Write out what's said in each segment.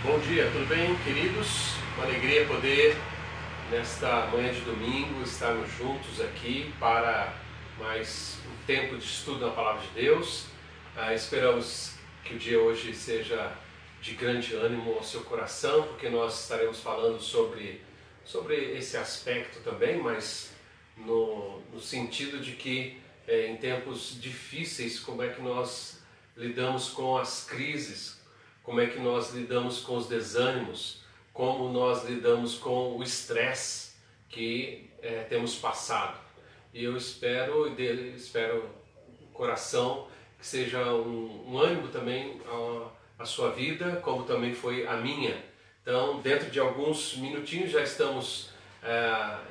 Bom dia, tudo bem, queridos? Uma alegria poder, nesta manhã de domingo, estarmos juntos aqui para mais um tempo de estudo na Palavra de Deus. Esperamos que o dia hoje seja de grande ânimo ao seu coração, porque nós estaremos falando sobre esse aspecto também, mas no sentido de que em tempos difíceis, como é que nós lidamos com as crises, como é que nós lidamos com os desânimos, como nós lidamos com o estresse que temos passado. E eu espero o coração que seja um ânimo também à sua vida, como também foi a minha. Então, dentro de alguns minutinhos já estamos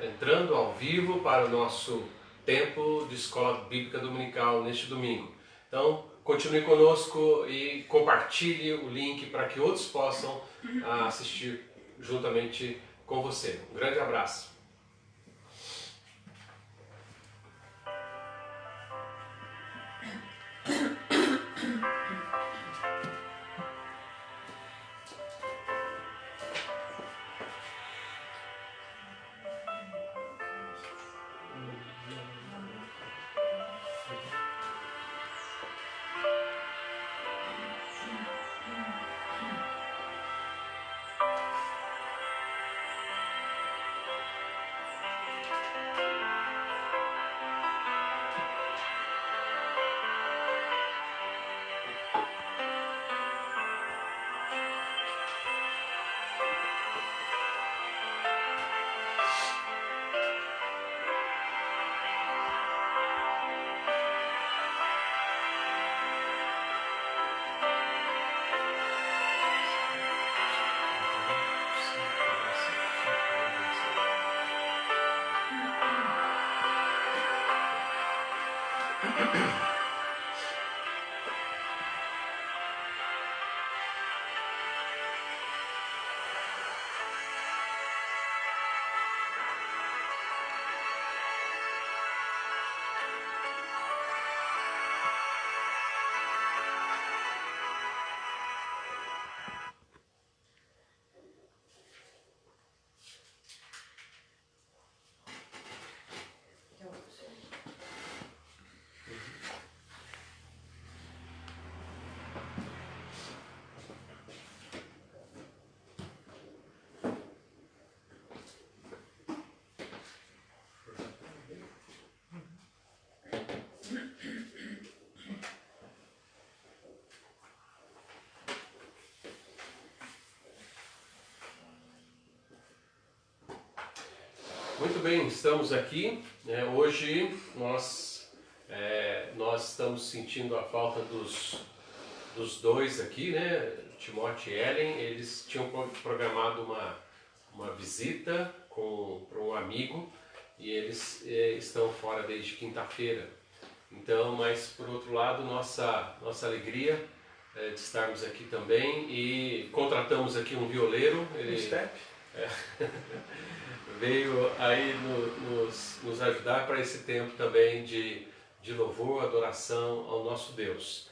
entrando ao vivo para o nosso tempo de Escola Bíblica Dominical neste domingo. Então, continue conosco e compartilhe o link para que outros possam assistir juntamente com você. Um grande abraço. Muito bem, estamos aqui. Hoje nós estamos sentindo a falta dos dois aqui, né? Timóteo e Ellen. Eles tinham programado uma visita para um amigo e eles estão fora desde quinta-feira. Então, mas por outro lado, nossa alegria de estarmos aqui também, e contratamos aqui um violeiro. Step. veio aí nos ajudar para esse tempo também de louvor, adoração ao nosso Deus.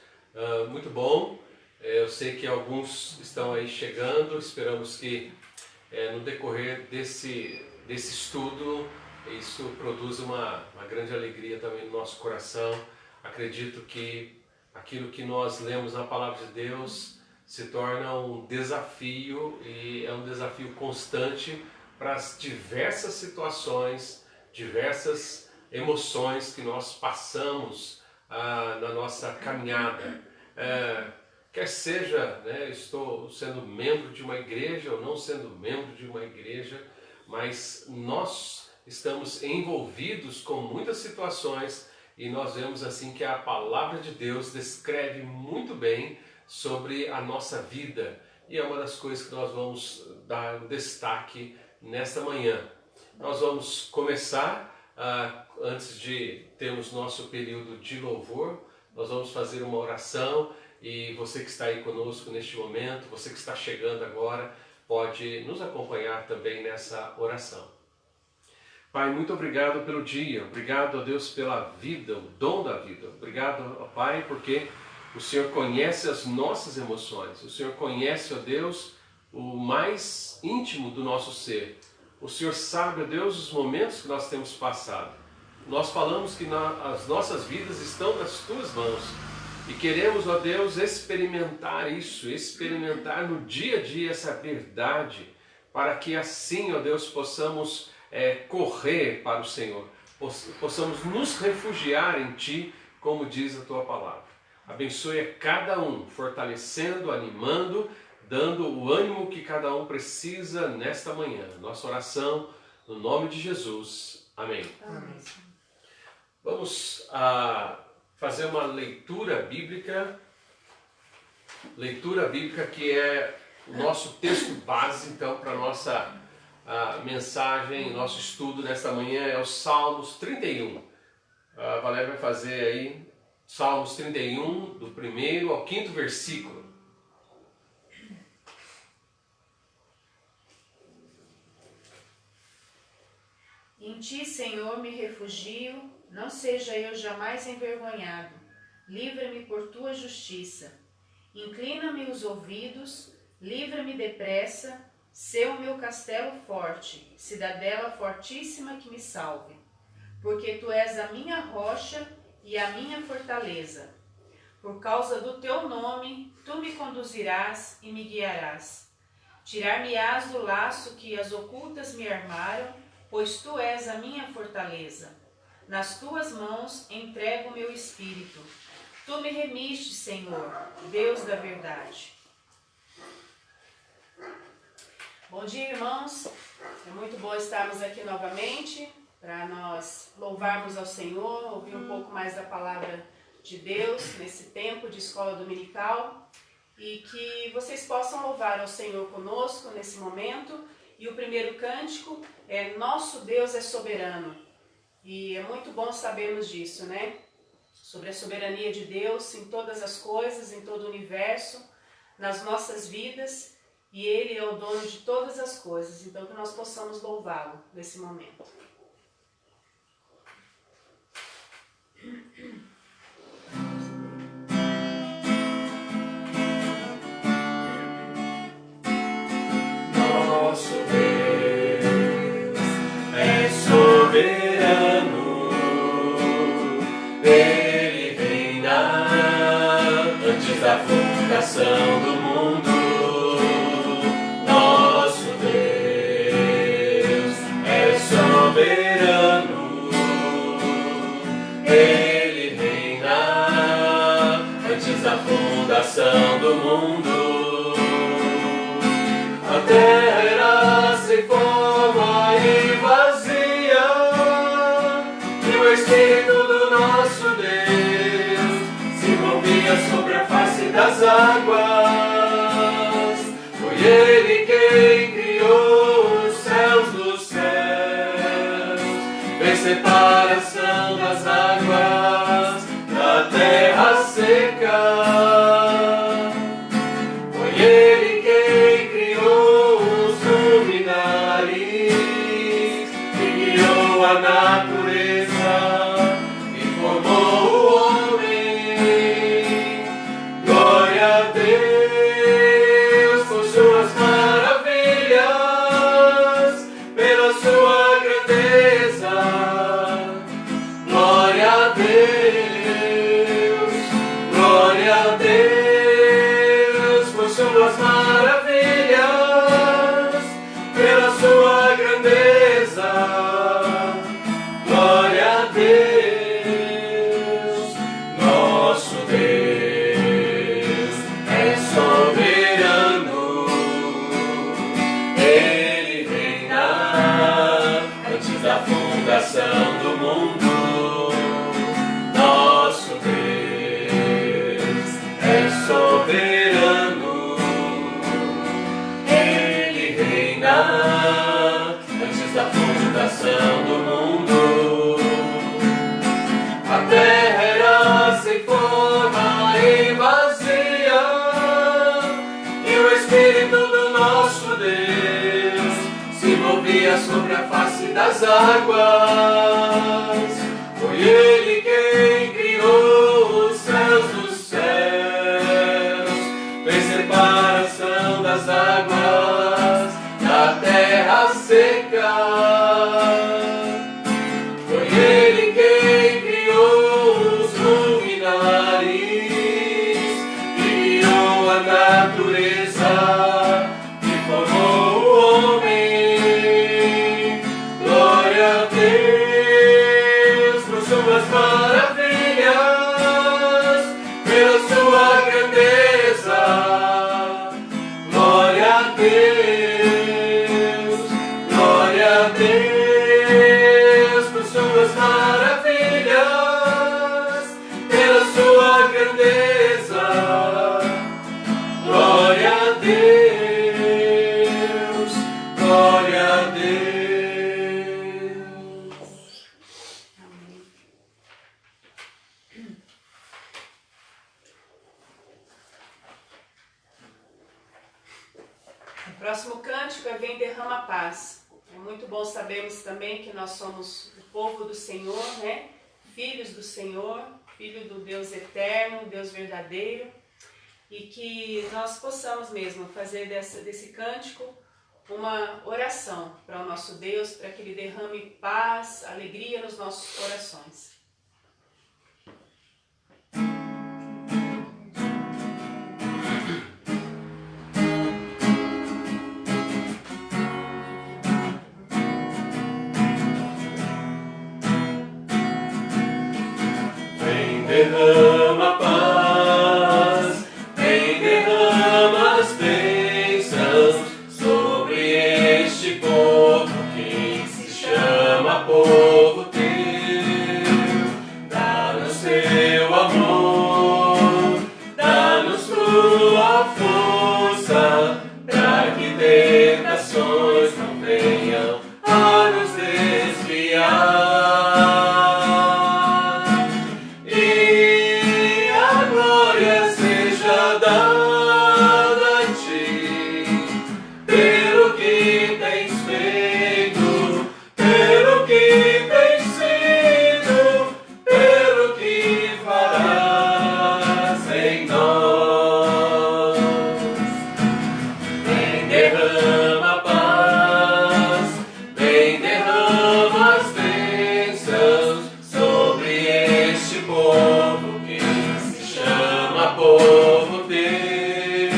Muito bom, eu sei que alguns estão aí chegando, esperamos que no decorrer desse estudo isso produza uma grande alegria também no nosso coração. Acredito que aquilo que nós lemos na Palavra de Deus se torna um desafio, e é um desafio constante para as diversas situações, diversas emoções que nós passamos na nossa caminhada. Quer seja, estou sendo membro de uma igreja ou não sendo membro de uma igreja, mas nós estamos envolvidos com muitas situações, e nós vemos assim que a Palavra de Deus descreve muito bem sobre a nossa vida, e é uma das coisas que nós vamos dar um destaque nesta manhã. Nós vamos começar, antes de termos nosso período de louvor, nós vamos fazer uma oração, e você que está aí conosco neste momento, você que está chegando agora, pode nos acompanhar também nessa oração. Pai, muito obrigado pelo dia, obrigado a Deus pela vida, o dom da vida. Obrigado, Pai, porque o Senhor conhece as nossas emoções, o Senhor conhece, ó Deus, o mais íntimo do nosso ser. O Senhor sabe, ó Deus, os momentos que nós temos passado. Nós falamos que as nossas vidas estão nas Tuas mãos e queremos, ó Deus, experimentar isso, experimentar no dia a dia essa verdade, para que assim, ó Deus, possamos correr para o Senhor, possamos nos refugiar em Ti, como diz a Tua Palavra. Abençoe a cada um, fortalecendo, animando, dando o ânimo que cada um precisa nesta manhã. Nossa oração, no nome de Jesus. Amém. Amém. Vamos fazer uma leitura bíblica que é o nosso texto base, então, para a nossa mensagem, nosso estudo nesta manhã é os Salmos 31. A Valéria vai fazer aí Salmos 31, do 1º ao 5º versículo. Em Ti, Senhor, me refugio, não seja eu jamais envergonhado. Livra-me por Tua justiça. Inclina-me os ouvidos, livra-me depressa, sê o meu castelo forte, cidadela fortíssima que me salve. Porque Tu és a minha rocha e a minha fortaleza. Por causa do Teu nome, Tu me conduzirás e me guiarás. Tirar-me-ás do laço que as ocultas me armaram, pois Tu és a minha fortaleza. Nas Tuas mãos entrego o meu espírito. Tu me remiste, Senhor, Deus da verdade. Bom dia, irmãos. É muito bom estarmos aqui novamente para nós louvarmos ao Senhor, ouvir um pouco mais da palavra de Deus nesse tempo de escola dominical, e que vocês possam louvar ao Senhor conosco nesse momento. E o primeiro cântico é Nosso Deus é Soberano. E é muito bom sabermos disso, né? Sobre a soberania de Deus em todas as coisas, em todo o universo, nas nossas vidas. E Ele é o dono de todas as coisas, então que nós possamos louvá-lo nesse momento. Nosso Deus é soberano, Ele reina antes da fundação do mundo. Soberano, Ele reina antes da fundação do mundo. A terra era sem forma e vazia, e o Espírito do nosso Deus se movia sobre a face das águas. Foi Ele quem criou os céus dos céus, fez separação das águas da terra seca. Foi Ele quem criou os luminares mundo. Nosso Deus é soberano, Ele reina antes da fundação do mundo. A terra era sem forma e vazia, e o Espírito do nosso Deus se movia sobre a face das águas. Foi Ele quem criou os céus dos céus, fez separação das águas da terra seca. Foi Ele quem criou os luminares, criou a natureza e formou o homem. Glória a Deus por suas maravilhas, pela sua grandeza. Glória a Deus, glória a Deus por suas maravilhas, pela sua grandeza. Glória a Deus, glória a Deus. Amém. O próximo cântico é Vem Derrama a Paz. É muito bom sabermos também que nós somos o povo do Senhor, né? Filhos do Senhor, filho do Deus eterno, Deus verdadeiro, e que nós possamos mesmo fazer desse cântico uma oração para o nosso Deus, para que Ele derrame paz, alegria nos nossos corações. Vem, derrama a paz, vem, derrama as bênçãos sobre este povo que se chama povo teu. Dá-nos teu amor, dá-nos tua força, para que tentações não venham a nos desviar. Povo teu,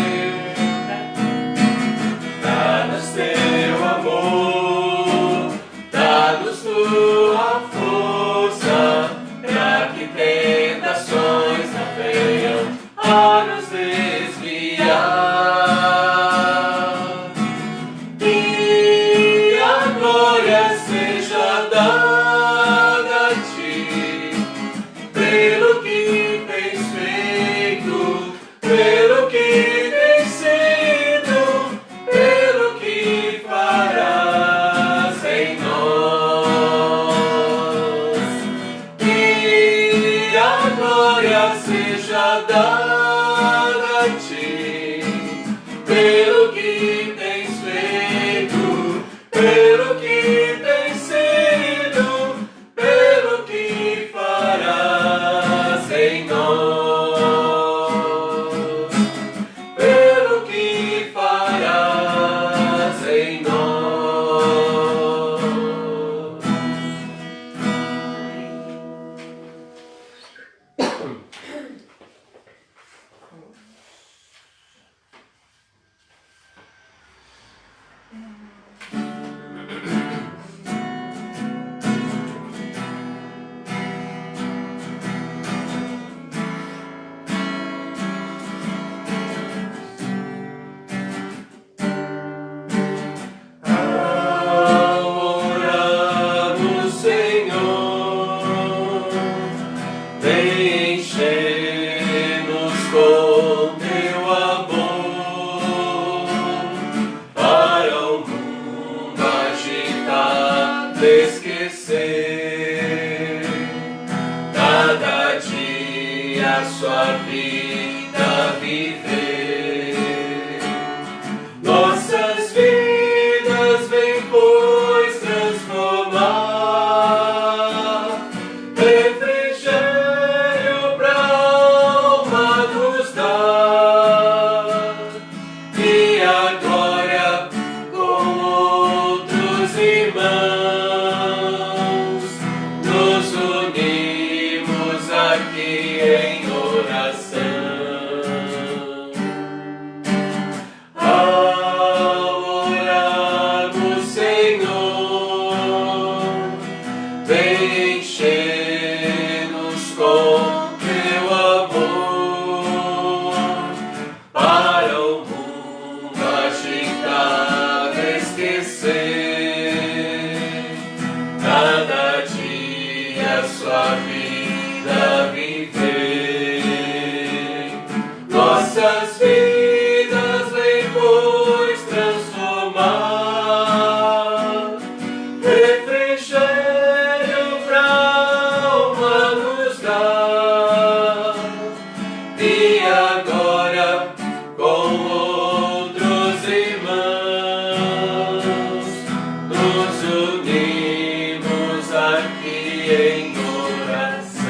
dá-nos teu amor, dá-nos tua força, para que tentações não venham a nos desviar. E a glória seja dada a ti, pelo que tens feito, pelo que tens sido, pelo que farás em nós. E a glória seja dada a ti, pelo que tens feito, pelo que tens sido, pelo que farás em nós. Pelo que farás em nós. Ao orar no Senhor, a sua vida viver. Nossas vidas vem, pois, transformar. Refrigério pra alma nos dar. E a glória com outros irmãos. Nos unimos aqui em oração. Ao orarmos, Senhor, vem encher-nos com teu amor. Para o mundo agitado esquecer, cada dia sua vida viver. Nossas vidas vem, pois, transformar. Refrigério pra alma nos dar. E agora com outros irmãos nos unimos aqui em oração.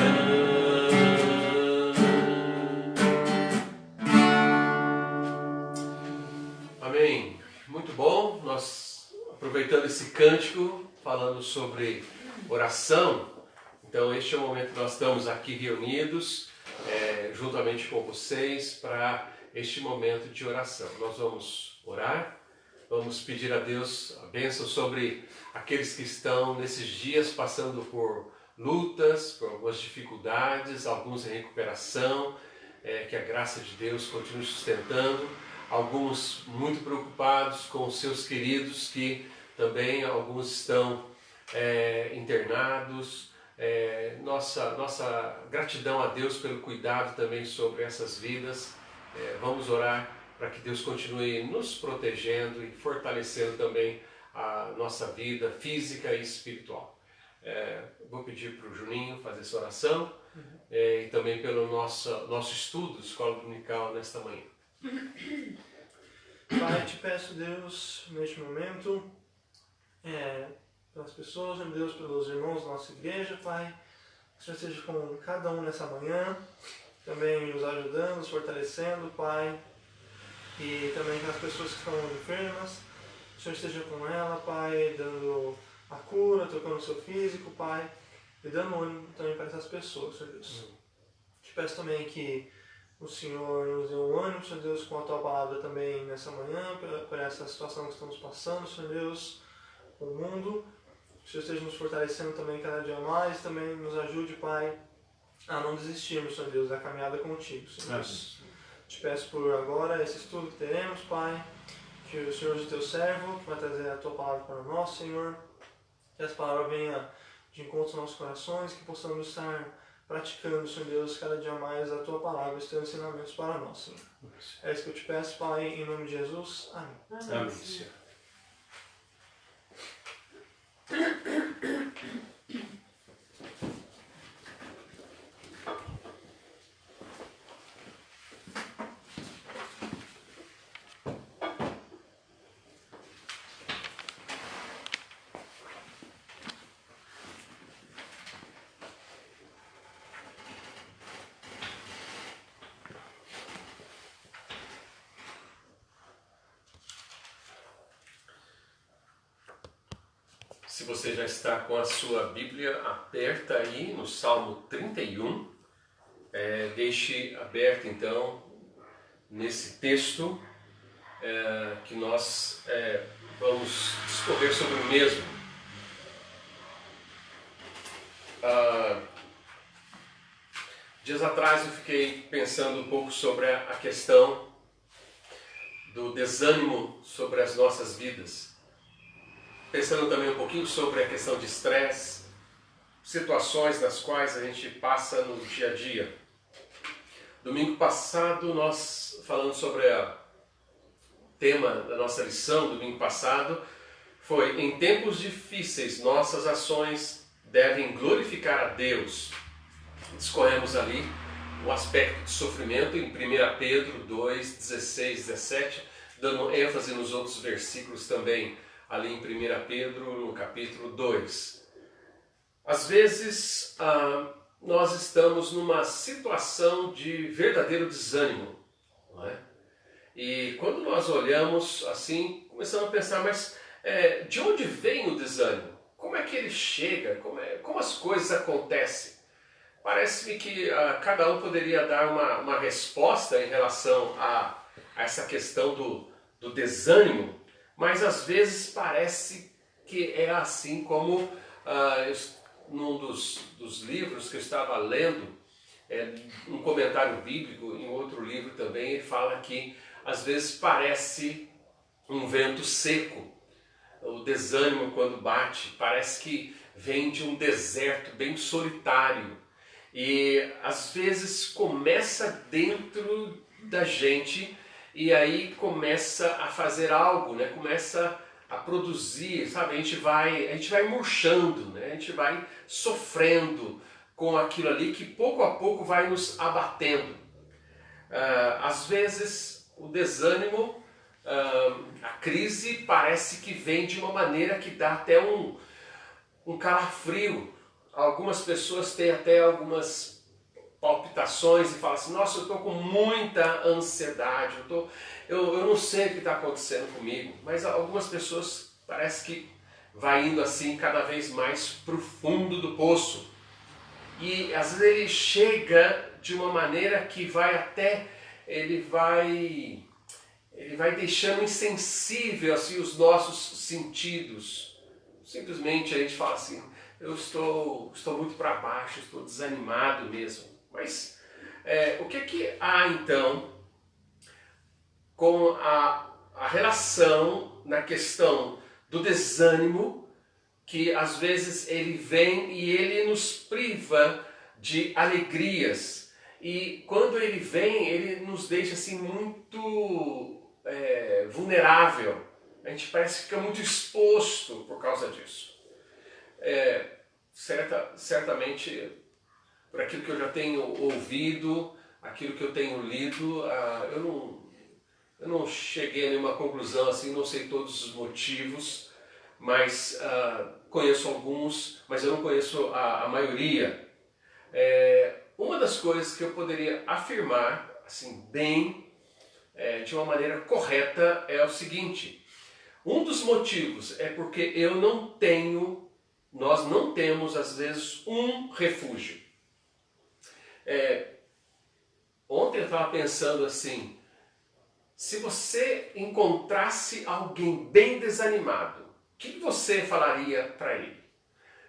Amém. Muito bom. Nós aproveitando esse cântico, falando sobre oração. Então este é o momento que nós estamos aqui reunidos, juntamente com vocês, para este momento de oração. Nós vamos orar, vamos pedir a Deus a bênção sobre aqueles que estão nesses dias passando por lutas, por algumas dificuldades, alguns em recuperação, que a graça de Deus continue sustentando, alguns muito preocupados com os seus queridos, que também alguns estão internados. Nossa gratidão a Deus pelo cuidado também sobre essas vidas. Vamos orar para que Deus continue nos protegendo e fortalecendo também a nossa vida física e espiritual. Vou pedir para o Juninho fazer essa oração e também pelo nosso estudo, Escola Dominical, nesta manhã. Pai, te peço, Deus, neste momento, pelas pessoas, meu Deus, pelos irmãos da nossa igreja, Pai, que o Senhor esteja com cada um nessa manhã, também nos ajudando, nos fortalecendo, Pai, e também com as pessoas que estão enfermas, o Senhor esteja com ela, Pai, dando a cura, tocando o seu físico, Pai, e dando ânimo também para essas pessoas, Senhor Deus. Te peço também que o Senhor nos dê um ânimo, Senhor Deus, com a Tua Palavra também nessa manhã, por essa situação que estamos passando, Senhor Deus, com o mundo. Que o Senhor esteja nos fortalecendo também cada dia mais, também nos ajude, Pai, a não desistirmos, Senhor Deus, da caminhada contigo, Senhor Deus. Te peço por agora esse estudo que teremos, Pai, que o Senhor use o Teu servo, que vai trazer a Tua Palavra para nós, Senhor, que essa palavra venha de encontro aos nossos corações, que possamos estar praticando, Senhor Deus, cada dia mais a Tua Palavra, os Teus ensinamentos para nós, Senhor. É isso que eu te peço, Pai, em nome de Jesus. Amém. Amém, Senhor. Se você já está com a sua Bíblia aberta aí no Salmo 31, deixe aberto então nesse texto que nós vamos discorrer sobre o mesmo. Dias atrás eu fiquei pensando um pouco sobre a questão do desânimo sobre as nossas vidas. Pensando também um pouquinho sobre a questão de estresse, situações nas quais a gente passa no dia a dia. Domingo passado nós falamos sobre o tema da nossa lição, domingo passado, foi: em tempos difíceis nossas ações devem glorificar a Deus. Discorremos ali um aspecto de sofrimento em 1 Pedro 2, 16, 17, dando ênfase nos outros versículos também, ali em 1 Pedro, no capítulo 2. Às vezes, nós estamos numa situação de verdadeiro desânimo, não é? E quando nós olhamos assim, começamos a pensar, mas de onde vem o desânimo? Como é que ele chega? Como as coisas acontecem? Parece-me que cada um poderia dar uma resposta em relação a essa questão do desânimo, mas às vezes parece que é assim como num dos livros que eu estava lendo, um comentário bíblico, em outro livro também, ele fala que às vezes parece um vento seco. O desânimo, quando bate, parece que vem de um deserto bem solitário. E às vezes começa dentro da gente e aí começa a fazer algo, né? Começa a produzir, sabe? A gente vai murchando, né? A gente vai sofrendo com aquilo ali que pouco a pouco vai nos abatendo. Às vezes o desânimo, a crise parece que vem de uma maneira que dá até um calafrio. Algumas pessoas têm até algumas palpitações e falam assim, nossa, eu estou com muita ansiedade, eu não sei o que está acontecendo comigo. Mas algumas pessoas parece que vai indo assim cada vez mais para o fundo do poço. E às vezes ele chega de uma maneira que ele vai deixando insensível assim, os nossos sentidos. Simplesmente a gente fala assim, eu estou muito para baixo, estou desanimado mesmo. Mas o que há então com a relação na questão do desânimo, que às vezes ele vem e ele nos priva de alegrias. E quando ele vem, ele nos deixa assim muito vulnerável. A gente parece que fica muito exposto por causa disso. Certamente, por aquilo que eu já tenho ouvido, aquilo que eu tenho lido, eu não cheguei a nenhuma conclusão, assim, não sei todos os motivos, mas conheço alguns, mas eu não conheço a maioria. Uma das coisas que eu poderia afirmar, assim, de uma maneira correta, é o seguinte: um dos motivos é porque nós não temos, às vezes, um refúgio. Ontem eu estava pensando assim, se você encontrasse alguém bem desanimado, o que você falaria para ele?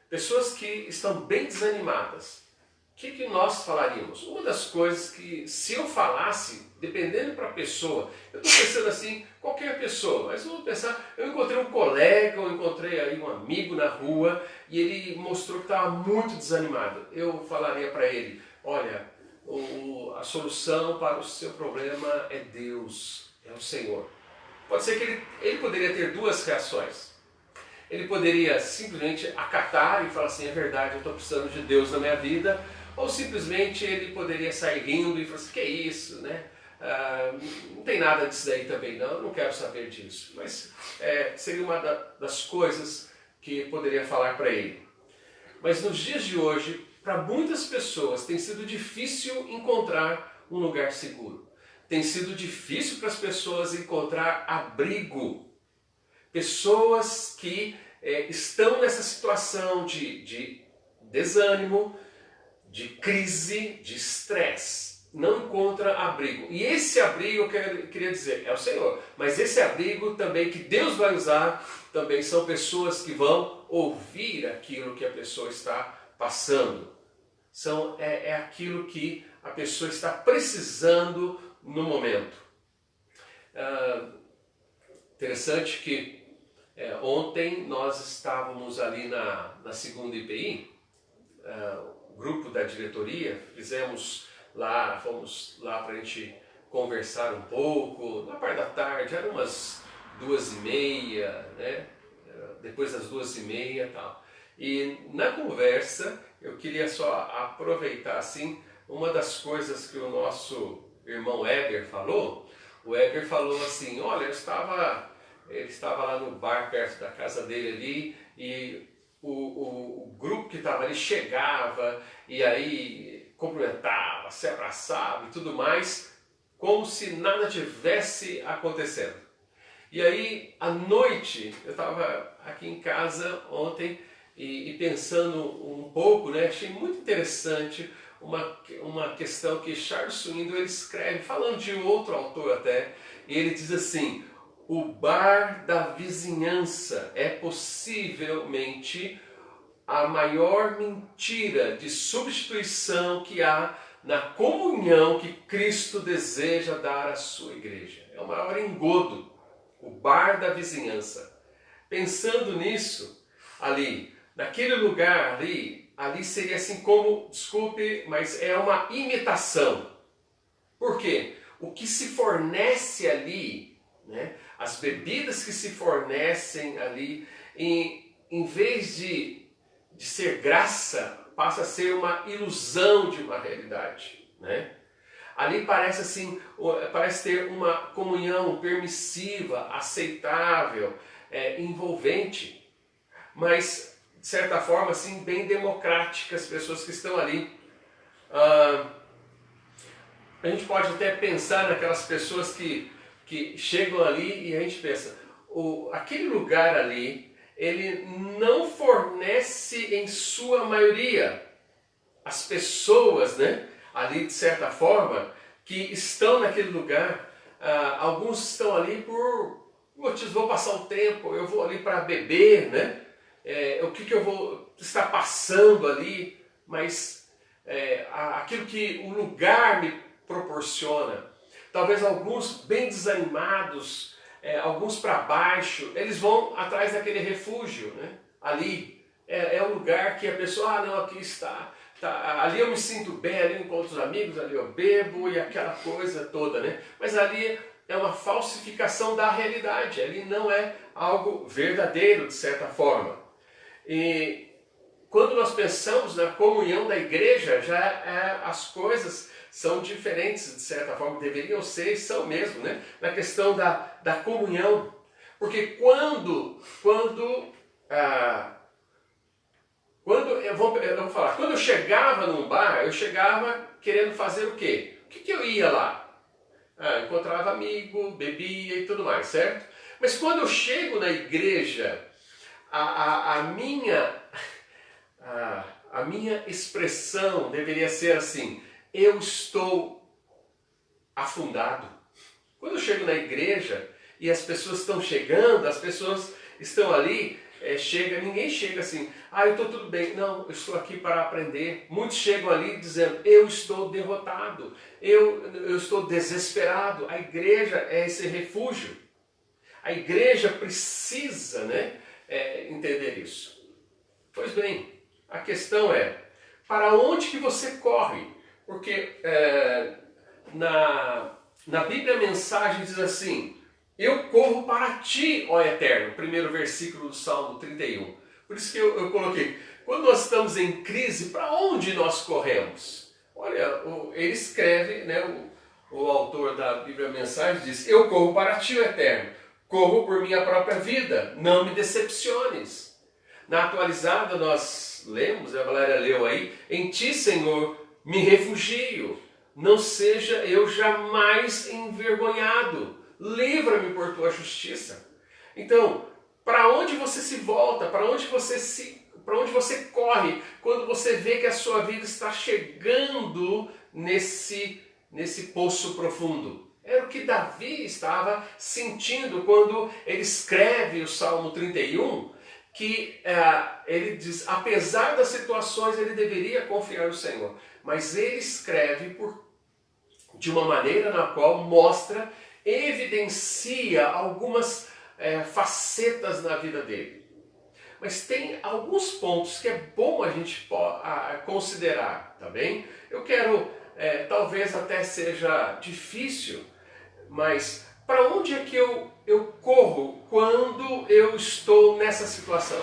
Pessoas que estão bem desanimadas, o que nós falaríamos? Uma das coisas que, se eu falasse, dependendo para a pessoa, eu estou pensando assim, qualquer pessoa, mas eu vou pensar, eu encontrei um colega, eu encontrei aí um amigo na rua e ele mostrou que estava muito desanimado. Eu falaria para ele, olha, a solução para o seu problema é Deus, é o Senhor. Pode ser que ele poderia ter duas reações. Ele poderia simplesmente acatar e falar assim, é verdade, eu estou precisando de Deus na minha vida, ou simplesmente ele poderia sair rindo e falar assim, que é isso, né? Não tem nada disso daí também não, eu não quero saber disso. Mas seria uma das coisas que poderia falar para ele. Mas nos dias de hoje, para muitas pessoas tem sido difícil encontrar um lugar seguro. Tem sido difícil para as pessoas encontrar abrigo. Pessoas que estão nessa situação de desânimo, de crise, de estresse. Não encontra abrigo. E esse abrigo, eu queria dizer, é o Senhor. Mas esse abrigo também que Deus vai usar, também são pessoas que vão ouvir aquilo que a pessoa está passando. É aquilo que a pessoa está precisando no momento. Interessante que ontem nós estávamos ali na segunda IPI, grupo da diretoria, fomos lá para a gente conversar um pouco, na parte da tarde, eram umas 2h30, né? Depois das 2h30 e tal. E na conversa, eu queria só aproveitar assim, uma das coisas que o nosso irmão Éber falou, o Éber falou assim, olha, ele estava lá no bar perto da casa dele ali, e o grupo que estava ali chegava, e aí cumprimentava, se abraçava e tudo mais, como se nada tivesse acontecendo. E aí, à noite, eu estava aqui em casa ontem, e pensando um pouco, né, achei muito interessante uma questão que Charles Swindoll ele escreve, falando de outro autor até, e ele diz assim, o bar da vizinhança é possivelmente a maior mentira de substituição que há na comunhão que Cristo deseja dar à sua igreja. É o maior engodo, o bar da vizinhança. Pensando nisso, ali, naquele lugar ali seria assim como, desculpe, mas é uma imitação. Por quê? O que se fornece ali, né, as bebidas que se fornecem ali, em vez de ser graça, passa a ser uma ilusão de uma realidade, né? Ali parece assim, parece ter uma comunhão permissiva, aceitável, envolvente, mas de certa forma assim bem democrática, as pessoas que estão ali. A gente pode até pensar naquelas pessoas que chegam ali e a gente pensa, aquele lugar ali, ele não fornece em sua maioria as pessoas, né, ali de certa forma, que estão naquele lugar. Alguns estão ali por motivos, vou passar um tempo, eu vou ali para beber, né? O que eu vou estar passando ali, mas aquilo que o lugar me proporciona. Talvez alguns bem desanimados, alguns para baixo, eles vão atrás daquele refúgio, né? Ali é o lugar que a pessoa, não, aqui está, ali eu me sinto bem, ali eu encontro os amigos, ali eu bebo e aquela coisa toda, né? Mas ali é uma falsificação da realidade, ali não é algo verdadeiro, de certa forma. E quando nós pensamos na comunhão da igreja, as coisas são diferentes, de certa forma, deveriam ser e são mesmo, né? Na questão da comunhão. Porque quando eu chegava num bar, eu chegava querendo fazer o quê? O que eu ia lá? Encontrava amigo, bebia e tudo mais, certo? Mas quando eu chego na igreja, a minha expressão deveria ser assim, eu estou afundado. Quando eu chego na igreja e as pessoas estão chegando, as pessoas estão ali, ninguém chega assim, eu estou tudo bem. Não, eu estou aqui para aprender. Muitos chegam ali dizendo, eu estou derrotado, eu estou desesperado. A igreja é esse refúgio. A igreja precisa, né, entender isso. Pois bem, a questão é, para onde que você corre? Porque na Bíblia a mensagem diz assim, eu corro para ti, ó Eterno, primeiro versículo do Salmo 31. Por isso que eu coloquei, quando nós estamos em crise, para onde nós corremos? Olha, ele escreve, né, o autor da Bíblia a mensagem diz, eu corro para ti, ó Eterno, corro por minha própria vida, não me decepciones. Na atualizada nós lemos, a Valéria leu aí, em ti, Senhor, me refugio, não seja eu jamais envergonhado, livra-me por tua justiça. Então, para onde você se volta, para onde você corre, quando você vê que a sua vida está chegando nesse poço profundo? Era o que Davi estava sentindo quando ele escreve o Salmo 31, que ele diz, apesar das situações, ele deveria confiar no Senhor. Mas ele escreve de uma maneira na qual mostra, evidencia algumas facetas na vida dele. Mas tem alguns pontos que é bom a gente considerar, tá bem? Eu quero, talvez até seja difícil, mas para onde é que eu corro quando eu estou nessa situação?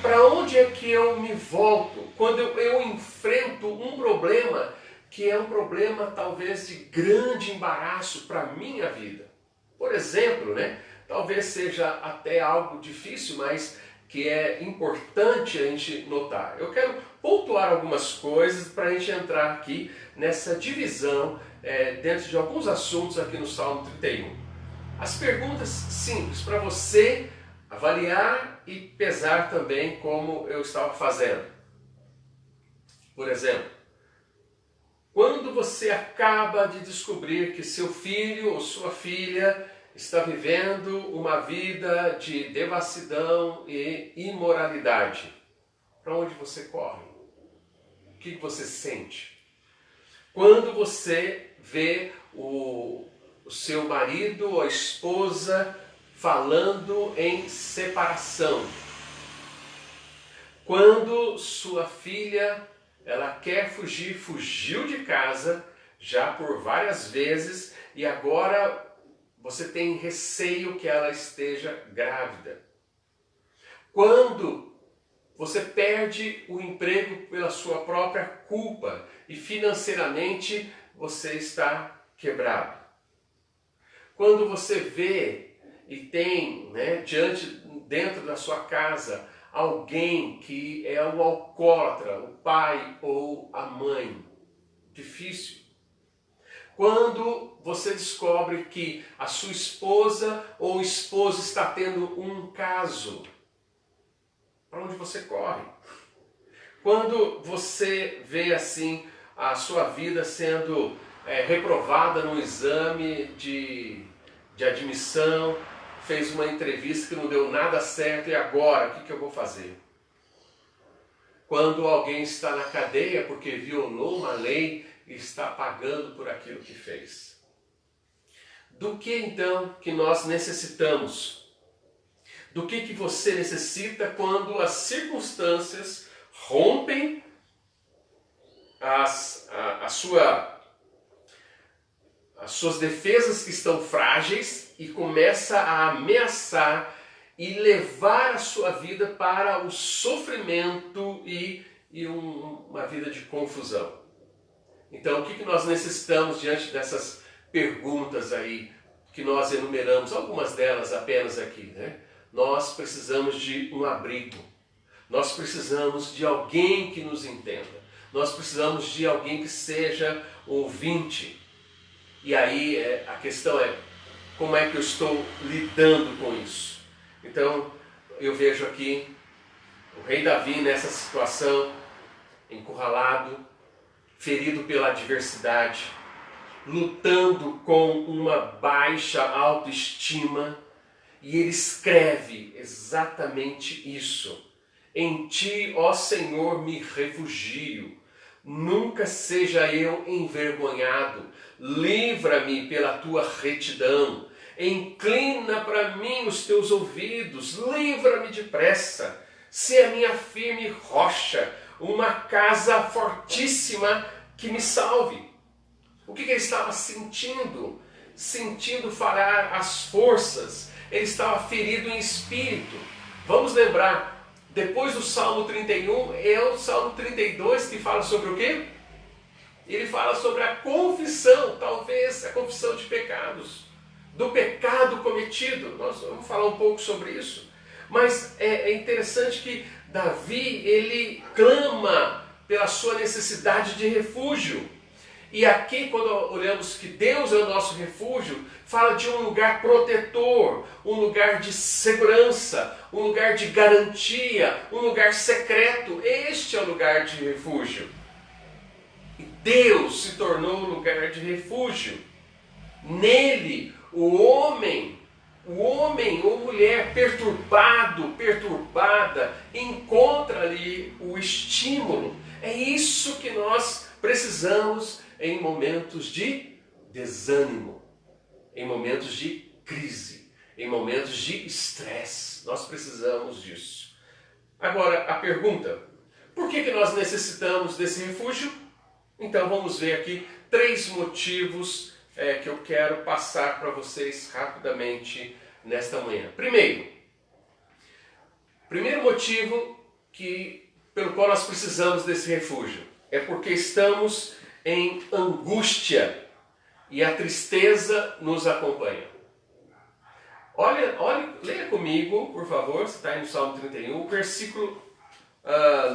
Para onde é que eu me volto quando eu enfrento um problema que é um problema talvez de grande embaraço para a minha vida. Por exemplo, né? Talvez seja até algo difícil, mas que é importante a gente notar. Eu quero pontuar algumas coisas para a gente entrar aqui nessa divisão dentro de alguns assuntos aqui no Salmo 31. As perguntas simples para você avaliar e pesar também como eu estava fazendo. Por exemplo, quando você acaba de descobrir que seu filho ou sua filha está vivendo uma vida de devassidão e imoralidade, para onde você corre? O que você sente? Quando você vê o seu marido ou a esposa falando em separação, quando sua filha ela quer fugir, fugiu de casa já por várias vezes e agora você tem receio que ela esteja grávida. Quando você perde o emprego pela sua própria culpa e financeiramente você está quebrado. Quando você vê e tem, dentro da sua casa, alguém que é um alcoólatra, o pai ou a mãe. Difícil. Quando você descobre que a sua esposa ou esposo está tendo um caso, para onde você corre? Quando você vê assim a sua vida sendo reprovada num exame de admissão, fez uma entrevista que não deu nada certo e agora o que eu vou fazer? Quando alguém está na cadeia porque violou uma lei e está pagando por aquilo que fez. Do que então que nós necessitamos? Do que você necessita quando as circunstâncias rompem as suas defesas que estão frágeis e começa a ameaçar e levar a sua vida para o sofrimento e uma vida de confusão. Então, o que nós necessitamos diante dessas perguntas aí que nós enumeramos, algumas delas apenas aqui, né? Nós precisamos de um abrigo. Nós precisamos de alguém que nos entenda. Nós precisamos de alguém que seja ouvinte. E aí a questão é, como é que eu estou lidando com isso? Então, eu vejo aqui o rei Davi nessa situação, encurralado, ferido pela adversidade, lutando com uma baixa autoestima, e ele escreve exatamente isso. Em ti, ó Senhor, me refugio. Nunca seja eu envergonhado. Livra-me pela tua retidão. Inclina para mim os teus ouvidos. Livra-me depressa. Se a minha firme rocha, uma casa fortíssima que me salve. O que ele estava sentindo? Sentindo falhar as forças. Ele estava ferido em espírito. Vamos lembrar, depois do Salmo 31, é o Salmo 32 que fala sobre o quê? Ele fala sobre a confissão, talvez a confissão de pecados, do pecado cometido. Nós vamos falar um pouco sobre isso. Mas é interessante que Davi, ele clama pela sua necessidade de refúgio. E aqui, quando olhamos que Deus é o nosso refúgio, fala de um lugar protetor, um lugar de segurança, um lugar de garantia, um lugar secreto. Este é o lugar de refúgio. E Deus se tornou um lugar de refúgio. Nele, o homem ou mulher perturbada, encontra ali o estímulo. É isso que nós precisamos em momentos de desânimo, em momentos de crise, em momentos de estresse. Nós precisamos disso. Agora, a pergunta: por que nós necessitamos desse refúgio? Então vamos ver aqui 3 motivos que eu quero passar para vocês rapidamente nesta manhã. Primeiro motivo pelo qual nós precisamos desse refúgio é porque estamos em angústia e a tristeza nos acompanha. Olha, leia comigo, por favor, você está aí no Salmo 31, versículo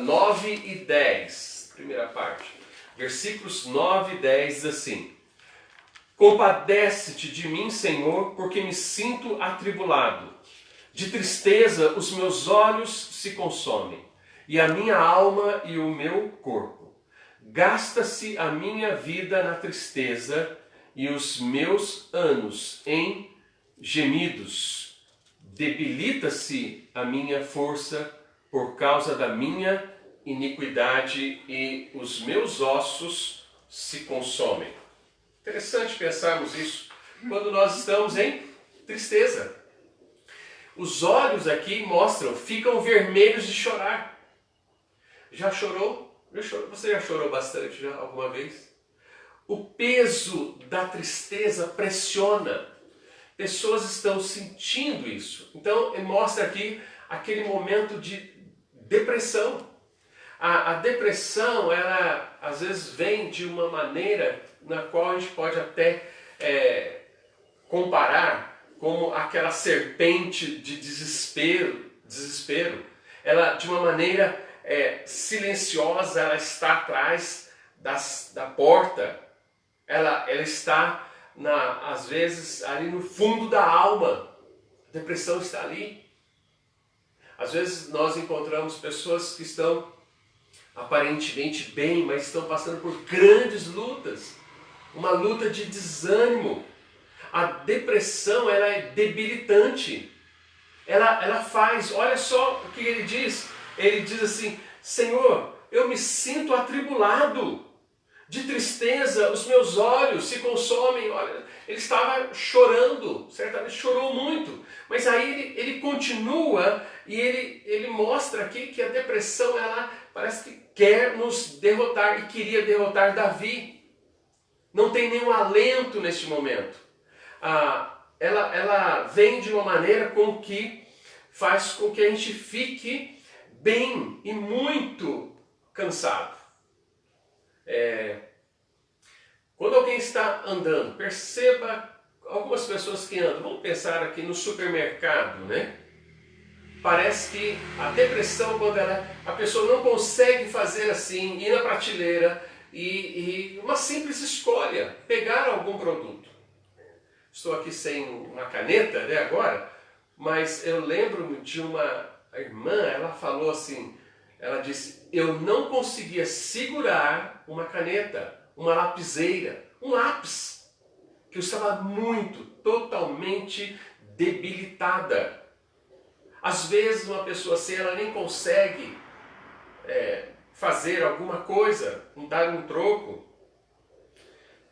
9 e 10, primeira parte. Versículos 9 e 10 diz assim: Compadece-te de mim, Senhor, porque me sinto atribulado. De tristeza os meus olhos se consomem, e a minha alma e o meu corpo. Gasta-se a minha vida na tristeza, e os meus anos em gemidos. Debilita-se a minha força por causa da minha iniquidade, e os meus ossos se consomem. Interessante pensarmos isso quando nós estamos em tristeza. Os olhos aqui mostram, ficam vermelhos de chorar. Já chorou? Você já chorou bastante já, alguma vez? O peso da tristeza pressiona. Pessoas estão sentindo isso. Então, mostra aqui aquele momento de depressão. A depressão, ela às vezes vem de uma maneira na qual a gente pode até comparar como aquela serpente de desespero. Ela, de uma maneira silenciosa, ela está atrás da porta. Ela está, às vezes, ali no fundo da alma. A depressão está ali. Às vezes nós encontramos pessoas que estão aparentemente bem, mas estão passando por grandes lutas. Uma luta de desânimo. A depressão, ela é debilitante. Ela faz, olha só o que ele diz. Ele diz assim: Senhor, eu me sinto atribulado. De tristeza, os meus olhos se consomem. Olha, ele estava chorando, certamente chorou muito. Mas aí ele continua e ele mostra aqui que a depressão, ela parece que quer nos derrotar e queria derrotar Davi. Não tem nenhum alento neste momento. Ela vem de uma maneira com que faz com que a gente fique bem e muito cansado. Quando alguém está andando, perceba algumas pessoas que andam. Vamos pensar aqui no supermercado, né? Parece que a depressão, quando a pessoa não consegue fazer assim, ir na prateleira e uma simples escolha, pegar algum produto. Estou aqui sem uma caneta, né, agora, mas eu lembro de uma irmã, ela falou assim, ela disse: eu não conseguia segurar uma caneta, uma lapiseira, um lápis, que eu estava totalmente debilitada. Às vezes uma pessoa assim, ela nem consegue fazer alguma coisa, dar um troco.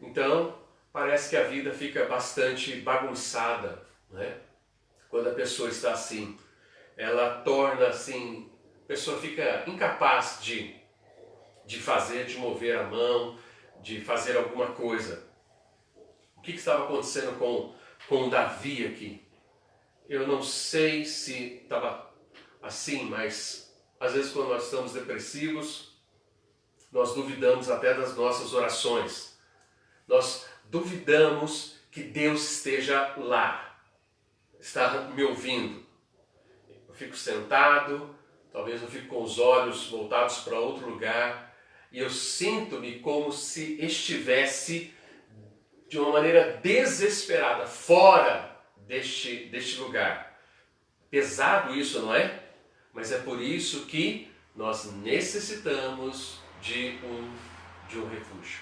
Então, parece que a vida fica bastante bagunçada, né? Quando a pessoa está assim, ela torna assim, a pessoa fica incapaz de fazer, de mover a mão, de fazer alguma coisa. O que estava acontecendo com Davi aqui? Eu não sei se estava assim, mas às vezes quando nós estamos depressivos, nós duvidamos até das nossas orações. Nós duvidamos que Deus esteja lá, está me ouvindo. Eu fico sentado, talvez eu fique com os olhos voltados para outro lugar, e eu sinto-me como se estivesse de uma maneira desesperada, fora deste lugar. Pesado isso, não é? Mas é por isso que nós necessitamos de um refúgio.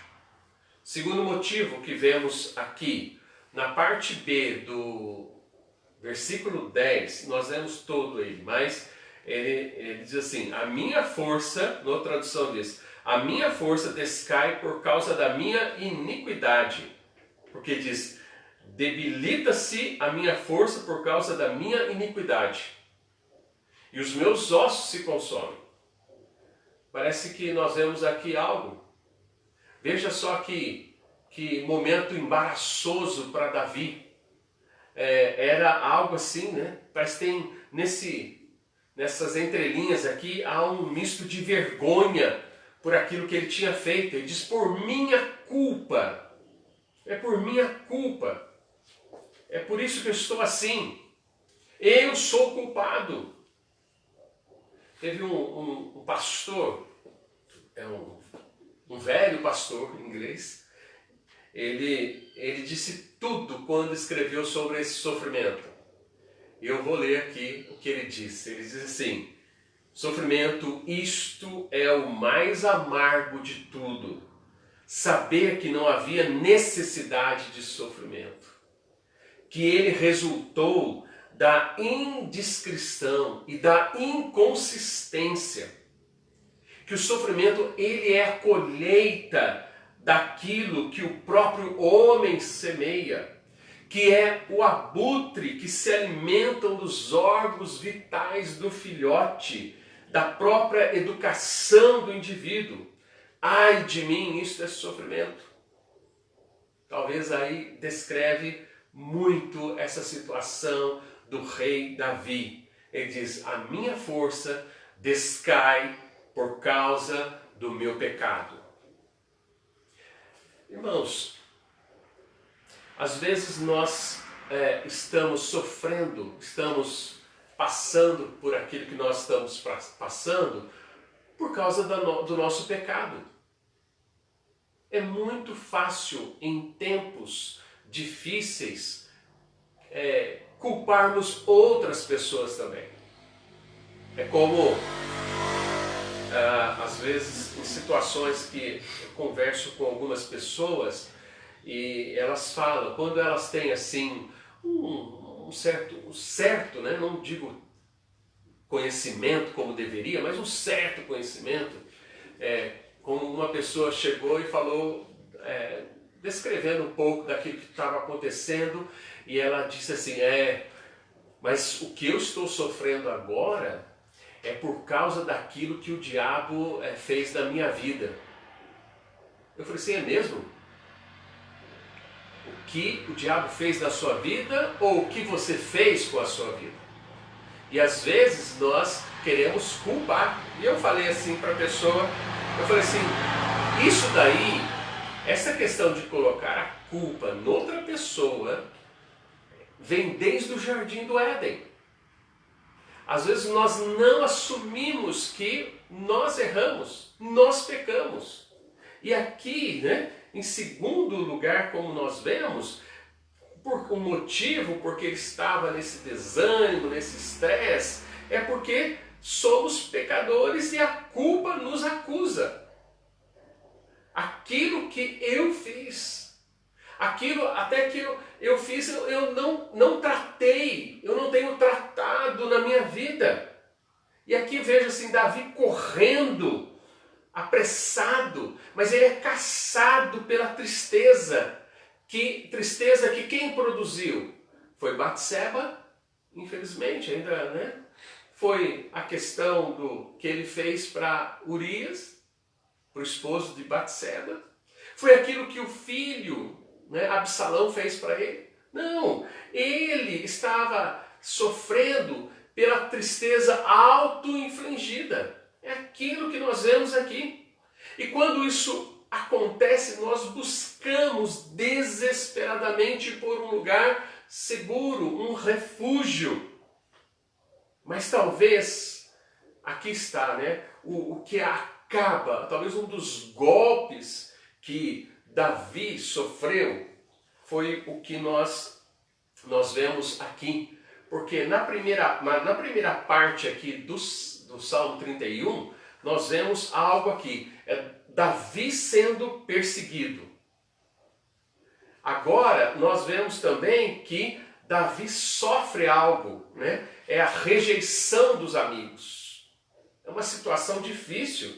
Segundo motivo que vemos aqui, na parte B do versículo 10, nós vemos todo ele, mas ele diz assim: a minha força, na tradução diz, a minha força descai por causa da minha iniquidade. Porque diz, debilita-se a minha força por causa da minha iniquidade. E os meus ossos se consomem. Parece que nós vemos aqui algo. Veja só que momento embaraçoso para Davi. Era algo assim, né? Parece que tem nessas entrelinhas aqui há um misto de vergonha por aquilo que ele tinha feito. Ele diz, por minha culpa. É por minha culpa. É por isso que eu estou assim. Eu sou culpado. Teve um pastor, um velho pastor inglês, ele disse tudo quando escreveu sobre esse sofrimento. E eu vou ler aqui o que ele disse. Ele diz assim, sofrimento, isto é o mais amargo de tudo. Saber que não havia necessidade de sofrimento. Que ele resultou da indiscrição e da inconsistência. Que o sofrimento, ele é a colheita daquilo que o próprio homem semeia. Que é o abutre que se alimentam dos órgãos vitais do filhote, da própria educação do indivíduo. Ai de mim, isso é sofrimento. Talvez aí descreve muito essa situação do rei Davi. Ele diz, a minha força descai por causa do meu pecado. Irmãos, às vezes nós estamos sofrendo, estamos passando por aquilo que nós estamos passando por causa do nosso pecado. É muito fácil em tempos difíceis culparmos outras pessoas também. É como, às vezes, em situações que eu converso com algumas pessoas e elas falam, quando elas têm assim um certo, né? Não digo conhecimento como deveria, mas um certo conhecimento, como uma pessoa chegou e falou, descrevendo um pouco daquilo que estava acontecendo, e ela disse assim, mas o que eu estou sofrendo agora é por causa daquilo que o diabo fez na minha vida. Eu falei assim, é mesmo? O que o diabo fez na sua vida ou o que você fez com a sua vida? E às vezes nós queremos culpar. E eu falei assim para a pessoa, eu falei assim, isso daí, essa questão de colocar a culpa noutra pessoa, vem desde o jardim do Éden. Às vezes nós não assumimos que nós erramos, nós pecamos. E aqui, né, em segundo lugar, como nós vemos, por um motivo, porque ele estava nesse desânimo, nesse estresse, é porque somos pecadores e a culpa nos acusa. Aquilo que eu fiz, até aquilo eu fiz, eu não tratei, eu não tenho tratado na minha vida. E aqui vejo assim, Davi correndo, apressado, mas ele é caçado pela tristeza. Tristeza que quem produziu? Foi Batseba, infelizmente, ainda, né? Foi a questão do que ele fez para Urias, para o esposo de Batseba. Foi aquilo que o filho, né, Absalão, fez para ele. Não, ele estava sofrendo pela tristeza auto-infligida. É aquilo que nós vemos aqui. E quando isso acontece, nós buscamos desesperadamente por um lugar seguro, um refúgio. Mas talvez, aqui está, né, o que acaba, talvez um dos golpes que Davi sofreu, foi o que nós vemos aqui. Porque na primeira parte aqui do Salmo 31, nós vemos algo aqui, Davi sendo perseguido. Agora nós vemos também que Davi sofre algo, né? É a rejeição dos amigos. É uma situação difícil,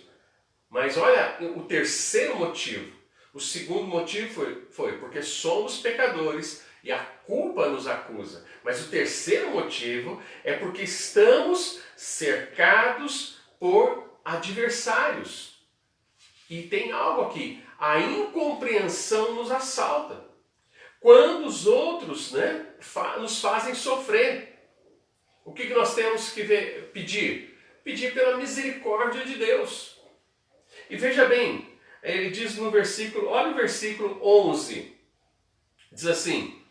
mas olha o terceiro motivo. O segundo motivo foi porque somos pecadores e a culpa nos acusa. Mas o terceiro motivo é porque estamos cercados por adversários. E tem algo aqui, a incompreensão nos assalta. Quando os outros, né, nos fazem sofrer, o que nós temos que pedir? Pedir pela misericórdia de Deus. E veja bem, ele diz no versículo, olha o versículo 11, diz assim: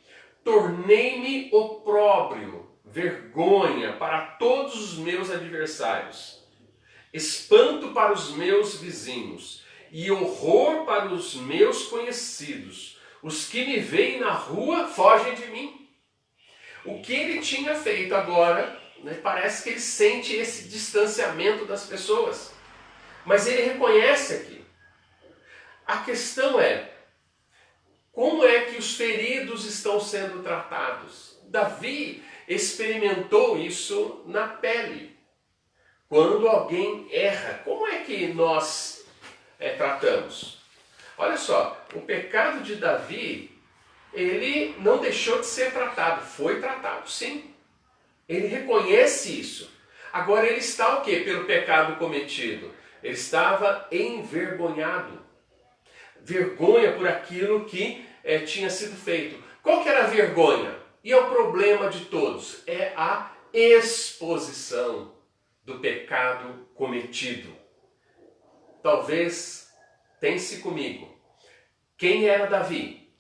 tornei-me opróbrio, vergonha para todos os meus adversários, espanto para os meus vizinhos e horror para os meus conhecidos. Os que me veem na rua fogem de mim. O que ele tinha feito agora, né, parece que ele sente esse distanciamento das pessoas. Mas ele reconhece aqui. A questão é, como é que os feridos estão sendo tratados? Davi experimentou isso na pele. Quando alguém erra, como é que nós tratamos? Olha só, o pecado de Davi, ele não deixou de ser tratado, foi tratado sim. Ele reconhece isso. Agora ele está o quê? Pelo pecado cometido. Ele estava envergonhado. Vergonha por aquilo que tinha sido feito. Qual que era a vergonha? E é o problema de todos. É a exposição do pecado cometido. Talvez pense comigo. Quem era Davi?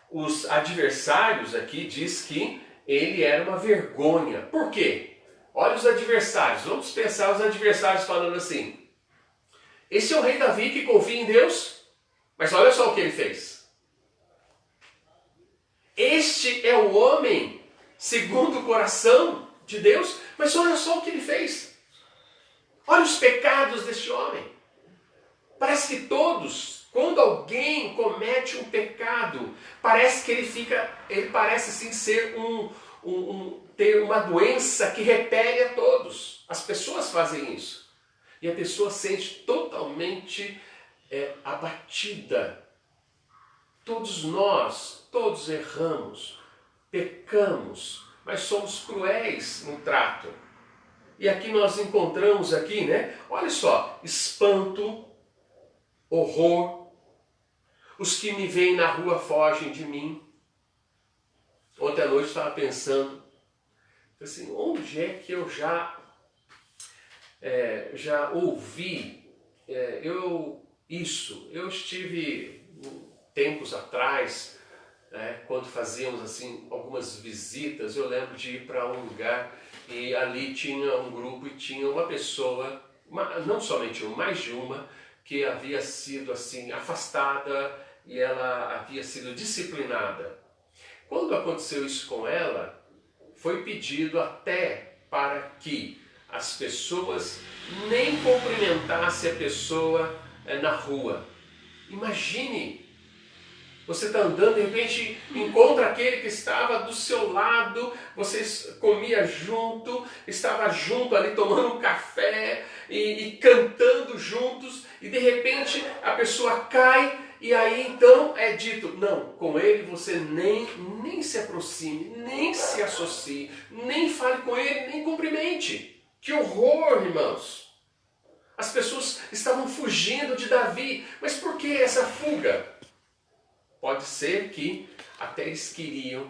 Os adversários aqui diz que ele era uma vergonha. Por quê? Olha os adversários. Vamos pensar os adversários falando assim: esse é o rei Davi que confia em Deus, mas olha só o que ele fez. Este é o homem segundo o coração de Deus, mas olha só o que ele fez. Olha os pecados deste homem. Parece que todos, quando alguém comete um pecado, parece que ele parece assim ser ter uma doença que repele a todos. As pessoas fazem isso. E a pessoa sente totalmente abatida. Todos nós, todos erramos, pecamos, mas somos cruéis no trato. E aqui nós encontramos aqui, né? Olha só, espanto, horror. Os que me veem na rua fogem de mim. Ontem à noite eu estava pensando, assim, onde é que eu já ouvi isso? Eu estive tempos atrás, quando fazíamos assim algumas visitas, eu lembro de ir para um lugar e ali tinha um grupo e tinha uma pessoa, não somente uma, mais de uma, que havia sido assim afastada e ela havia sido disciplinada. Quando aconteceu isso com ela, foi pedido até para que as pessoas nem cumprimentassem a pessoa na rua. Imagine, você está andando, de repente encontra aquele que estava do seu lado, você comia junto, estava junto ali tomando um café e cantando juntos, e de repente a pessoa cai, e aí então é dito, não, com ele você nem se aproxime, nem se associe, nem fale com ele, nem cumprimente. Que horror, irmãos! As pessoas estavam fugindo de Davi, mas por que essa fuga? Pode ser que até eles queriam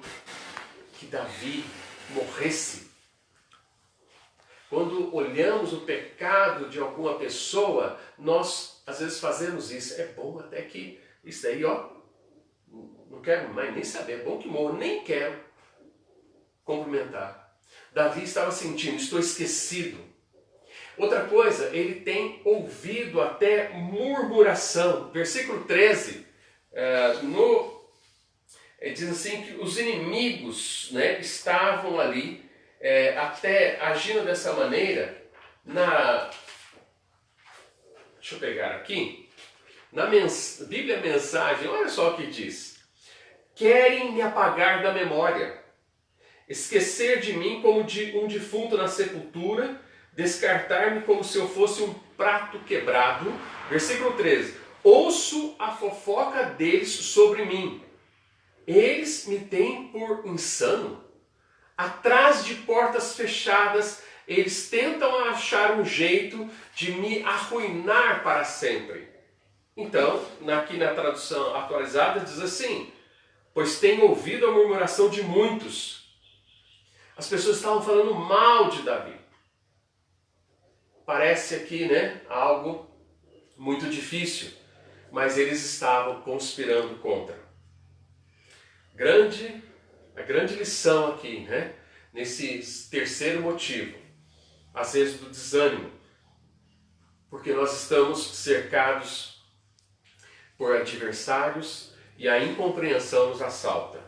que Davi morresse. Quando olhamos o pecado de alguma pessoa, nós às vezes fazemos isso. É bom até que isso aí, não quero mais nem saber, é bom que morra, nem quero cumprimentar. Davi estava sentindo, estou esquecido. Outra coisa, ele tem ouvido até murmuração. Versículo 13, diz assim que os inimigos, né, estavam ali, até agindo dessa maneira. Deixa eu pegar aqui. Na Bíblia Mensagem, olha só o que diz. Querem me apagar da memória, esquecer de mim como de um defunto na sepultura, descartar-me como se eu fosse um prato quebrado. Versículo 13. Ouço a fofoca deles sobre mim. Eles me têm por insano. Atrás de portas fechadas, eles tentam achar um jeito de me arruinar para sempre. Então, aqui na tradução atualizada diz assim: pois tenho ouvido a murmuração de muitos. As pessoas estavam falando mal de Davi. Parece aqui, né, algo muito difícil, mas eles estavam conspirando contra. A grande lição aqui, né? Nesse terceiro motivo, às vezes do desânimo, porque nós estamos cercados por adversários e a incompreensão nos assalta.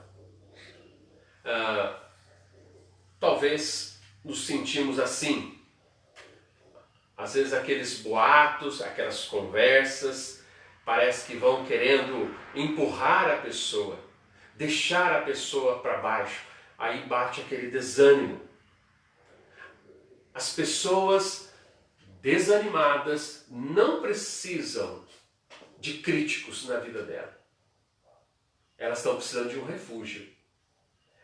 Talvez nos sentimos assim. Às vezes aqueles boatos, aquelas conversas, parece que vão querendo empurrar a pessoa, deixar a pessoa para baixo. Aí bate aquele desânimo. As pessoas desanimadas não precisam de críticos na vida dela. Elas estão precisando de um refúgio.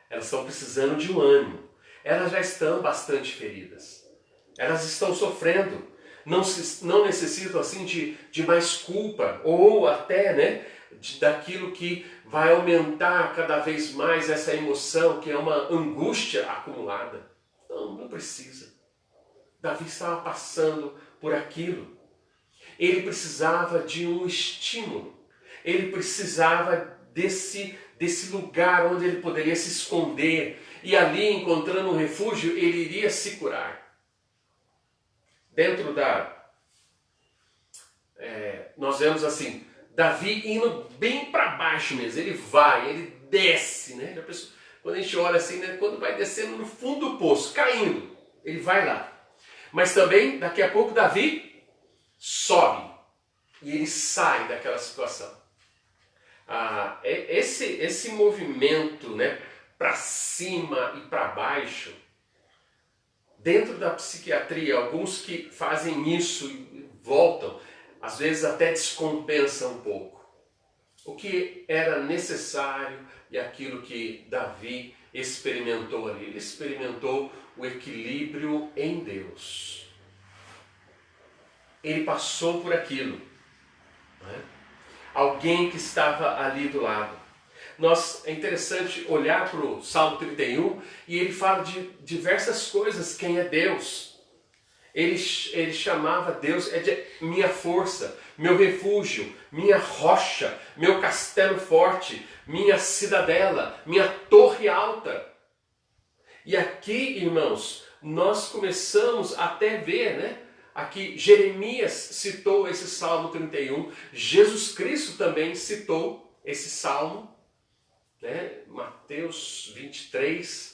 Elas estão precisando de um ânimo. Elas já estão bastante feridas. Elas estão sofrendo. Não necessitam assim de mais culpa. Ou até, né, daquilo que vai aumentar cada vez mais essa emoção, que é uma angústia acumulada. Não precisa. Davi estava passando por aquilo. Ele precisava de um estímulo. Ele precisava desse lugar onde ele poderia se esconder. E ali, encontrando um refúgio, ele iria se curar. Dentro nós vemos assim, Davi indo bem para baixo mesmo. Ele desce, né? Quando a gente olha assim, né? Quando vai descendo no fundo do poço, caindo, ele vai lá. Mas também, daqui a pouco, Davi sobe. E ele sai daquela situação. Esse movimento, né, para cima e para baixo, dentro da psiquiatria, alguns que fazem isso e voltam, às vezes até descompensa um pouco. O que era necessário e aquilo que Davi experimentou ali. Ele experimentou o equilíbrio em Deus. Ele passou por aquilo. Né? Alguém que estava ali do lado. É interessante olhar para o Salmo 31 e ele fala de diversas coisas, quem é Deus. Ele chamava Deus de minha força, meu refúgio, minha rocha, meu castelo forte, minha cidadela, minha torre alta. E aqui, irmãos, nós começamos até ver, né? Aqui Jeremias citou esse Salmo 31, Jesus Cristo também citou esse Salmo, né? Mateus 23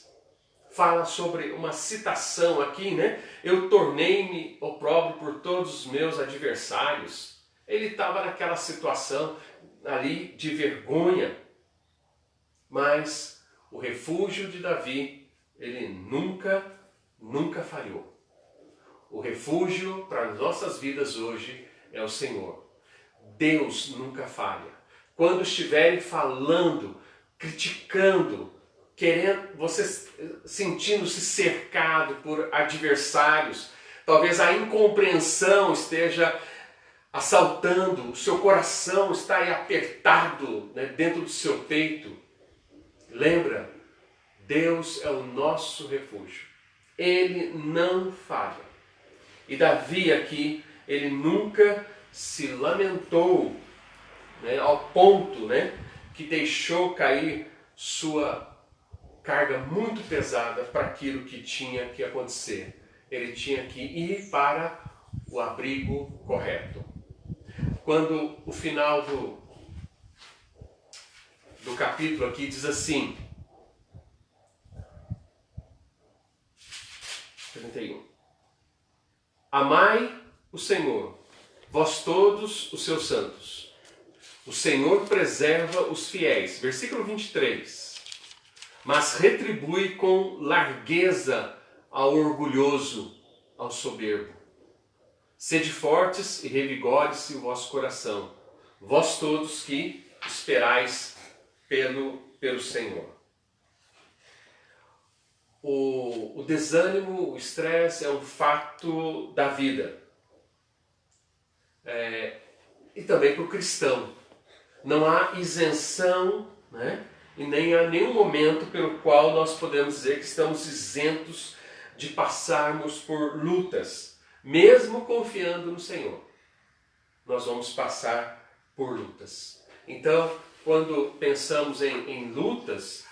fala sobre uma citação aqui, né? Eu tornei-me opróbrio por todos os meus adversários. Ele estava naquela situação ali de vergonha, mas o refúgio de Davi, ele nunca falhou. O refúgio para as nossas vidas hoje é o Senhor. Deus nunca falha. Quando estiverem falando, criticando, você sentindo-se cercado por adversários, talvez a incompreensão esteja assaltando, o seu coração está aí apertado, né, dentro do seu peito. Lembra, Deus é o nosso refúgio. Ele não falha. E Davi aqui, ele nunca se lamentou, né, ao ponto, né, que deixou cair sua carga muito pesada para aquilo que tinha que acontecer. Ele tinha que ir para o abrigo correto. Quando o final do capítulo aqui diz assim, 31. Amai o Senhor, vós todos os seus santos. O Senhor preserva os fiéis. Versículo 23. Mas retribui com largueza ao orgulhoso, ao soberbo. Sede fortes e revigore-se o vosso coração, vós todos que esperais pelo Senhor. O desânimo, o estresse é um fato da vida. E também para o cristão. Não há isenção, né? E nem há nenhum momento pelo qual nós podemos dizer que estamos isentos de passarmos por lutas, mesmo confiando no Senhor. nós vamos passar por lutas. Então, quando pensamos em lutas,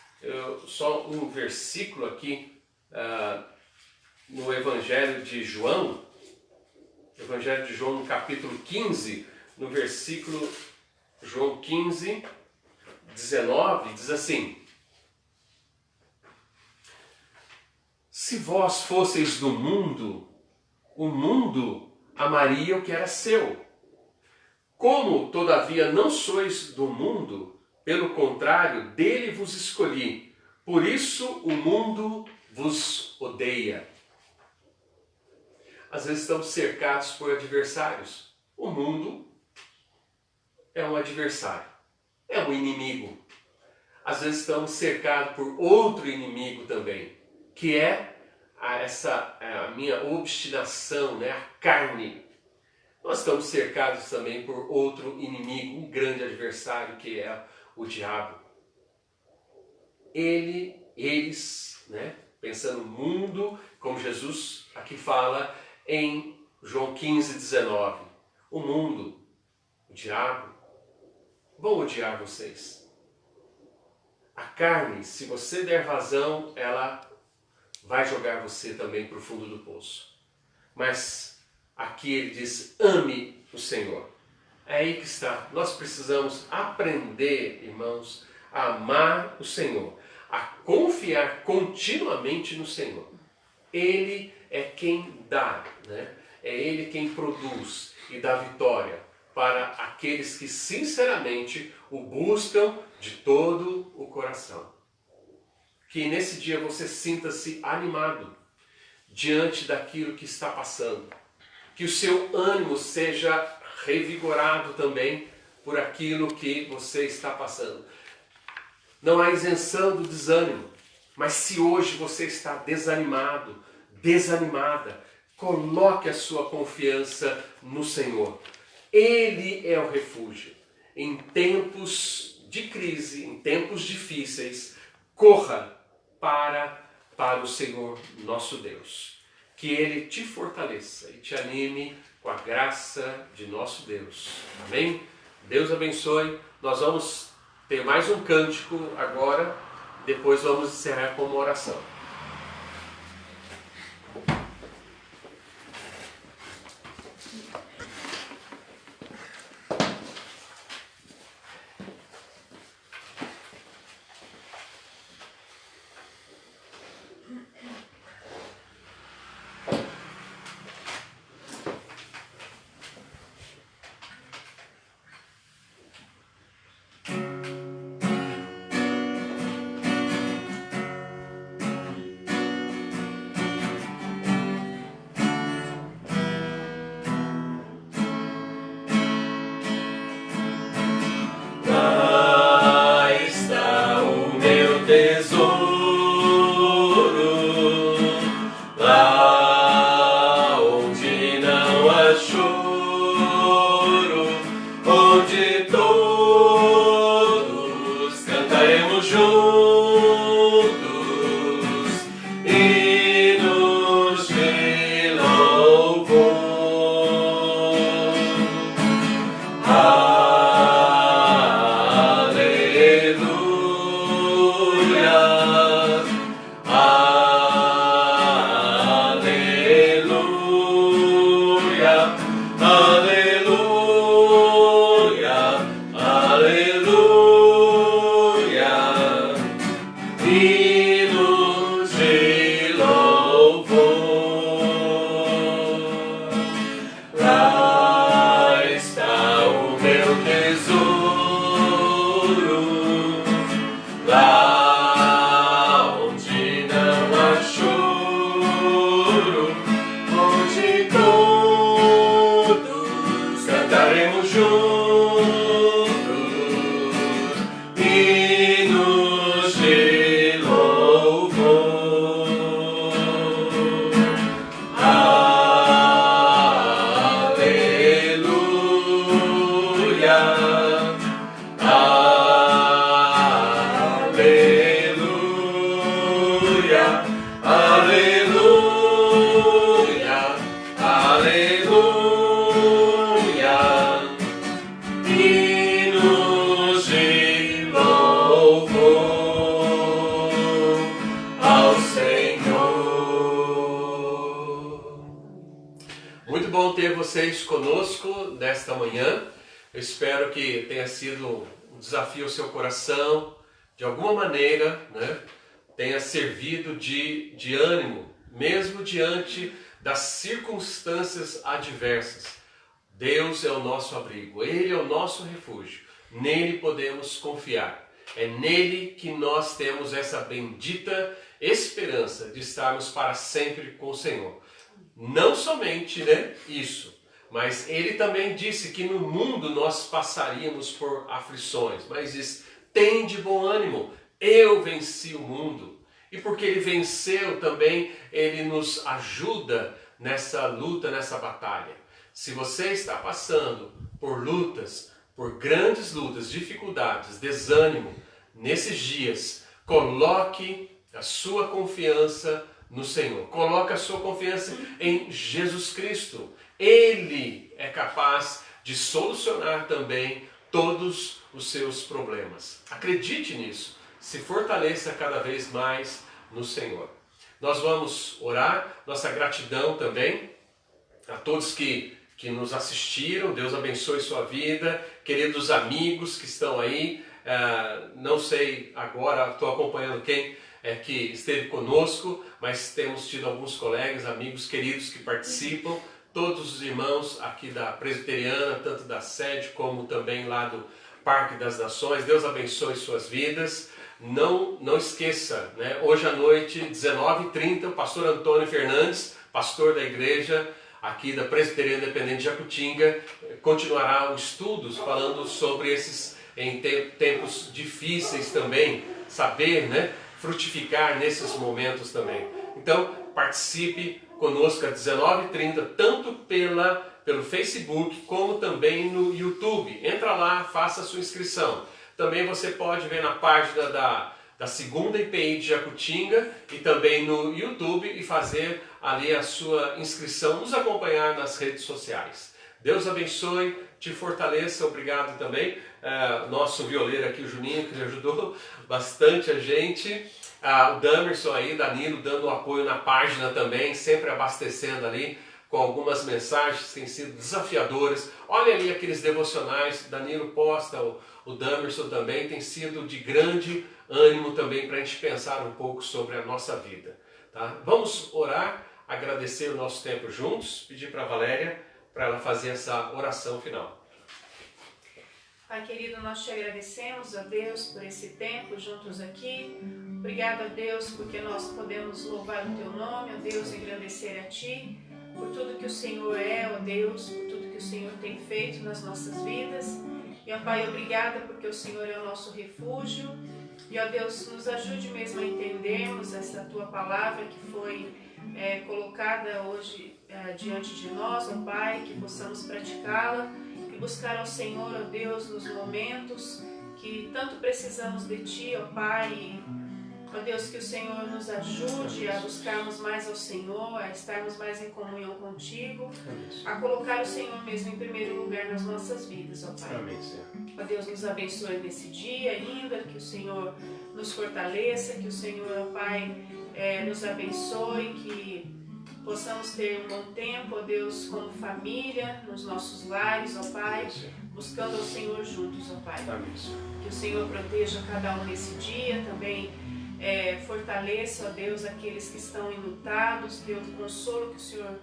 só um versículo aqui no Evangelho de João, no capítulo 15, no versículo João 15, 19, diz assim: se vós fosseis do mundo, o mundo amaria o que era seu. Como, todavia, não sois do mundo, pelo contrário, dele vos escolhi. Por isso o mundo vos odeia. Às vezes estamos cercados por adversários. O mundo é um adversário, é um inimigo. Às vezes estamos cercados por outro inimigo também, que é a minha obstinação, né? A carne. Nós estamos cercados também por outro inimigo, um grande adversário, que é o diabo. Eles, né? Pensando no mundo, como Jesus aqui fala em João 15, 19. O mundo, o diabo, vão odiar vocês. A carne, se você der vazão, ela vai jogar você também para o fundo do poço. Mas aqui ele diz: ame o Senhor. É aí que está. Nós precisamos aprender, irmãos, a amar o Senhor, a confiar continuamente no Senhor. Ele é quem dá, né? É Ele quem produz e dá vitória para aqueles que sinceramente o buscam de todo o coração. Que nesse dia você sinta-se animado diante daquilo que está passando. Que o seu ânimo seja revigorado também por aquilo que você está passando. Não há isenção do desânimo, mas se hoje você está desanimado, desanimada, coloque a sua confiança no Senhor. Ele é o refúgio. Em tempos de crise, em tempos difíceis, corra para o Senhor nosso Deus. Que Ele te fortaleça e te anime com a graça de nosso Deus. Amém? Deus abençoe. Nós vamos ter mais um cântico agora, depois vamos encerrar com uma oração. vocês conosco nesta manhã. Eu espero que tenha sido um desafio ao seu coração, de alguma maneira, né? Tenha servido de ânimo, mesmo diante das circunstâncias adversas. Deus é o nosso abrigo, Ele é o nosso refúgio, nele podemos confiar. É nele que nós temos essa bendita esperança de estarmos para sempre com o Senhor. Não somente, né, isso, mas Ele também disse que no mundo nós passaríamos por aflições, mas diz, tem de bom ânimo, eu venci o mundo. E porque Ele venceu também, Ele nos ajuda nessa luta, nessa batalha. Se você está passando por lutas, por grandes lutas, dificuldades, desânimo, nesses dias, coloque a sua confiança no Senhor. Coloque a sua confiança em Jesus Cristo. Ele é capaz de solucionar também todos os seus problemas. Acredite nisso. Se fortaleça cada vez mais no Senhor. Nós vamos orar, nossa gratidão também a todos que nos assistiram. Deus abençoe sua vida, queridos amigos que estão aí. Não sei agora, estou acompanhando quem que esteve conosco, mas temos tido alguns colegas, amigos queridos que participam, todos os irmãos aqui da Presbiteriana, tanto da sede como também lá do Parque das Nações. Deus abençoe suas vidas. Não esqueça, né? Hoje à noite, 19h30, o pastor Antônio Fernandes, pastor da igreja aqui da Presbiteriana Independente de Jacutinga, continuará os estudos falando sobre esses em tempos difíceis também, saber, né, frutificar nesses momentos também. Então, participe conosco às 19h30, tanto pelo Facebook, como também no YouTube. Entra lá, faça a sua inscrição. Também você pode ver na página da segunda IPI de Jacutinga e também no YouTube e fazer ali a sua inscrição, nos acompanhar nas redes sociais. Deus abençoe, te fortaleça, obrigado também. Nosso violeiro aqui, o Juninho, que ajudou bastante a gente. O Damerson aí, Danilo, dando um apoio na página também, sempre abastecendo ali com algumas mensagens que têm sido desafiadoras. Olha ali aqueles devocionais, Danilo posta, o Damerson também, tem sido de grande ânimo também para a gente pensar um pouco sobre a nossa vida. Tá? Vamos orar, agradecer o nosso tempo juntos, pedir para a Valéria para ela fazer essa oração final. Pai querido, nós te agradecemos, a Deus, por esse tempo juntos aqui. Obrigado a Deus porque nós podemos louvar o teu nome, ó Deus, engrandecer a ti, por tudo que o Senhor é, ó Deus, por tudo que o Senhor tem feito nas nossas vidas. E, ó Pai, obrigada porque o Senhor é o nosso refúgio. E, ó Deus, nos ajude mesmo a entendermos essa tua palavra que foi colocada hoje diante de nós, ó Pai, que possamos praticá-la e buscar ao Senhor, ó Deus, nos momentos que tanto precisamos de Ti, ó Pai. Ó Deus, que o Senhor nos ajude a buscarmos mais ao Senhor, a estarmos mais em comunhão contigo, a colocar o Senhor mesmo em primeiro lugar nas nossas vidas, ó Pai. Amém, Senhor. Ó Deus, nos abençoe nesse dia ainda, que o Senhor nos fortaleça, que o Senhor, ó Pai, nos abençoe, que possamos ter um bom tempo, ó Deus, como família, nos nossos lares, ó Pai, buscando ao Senhor juntos, ó Pai. Amém. Que o Senhor proteja cada um nesse dia, também fortaleça, ó Deus, aqueles que estão enlutados, Deus, o consolo que o Senhor,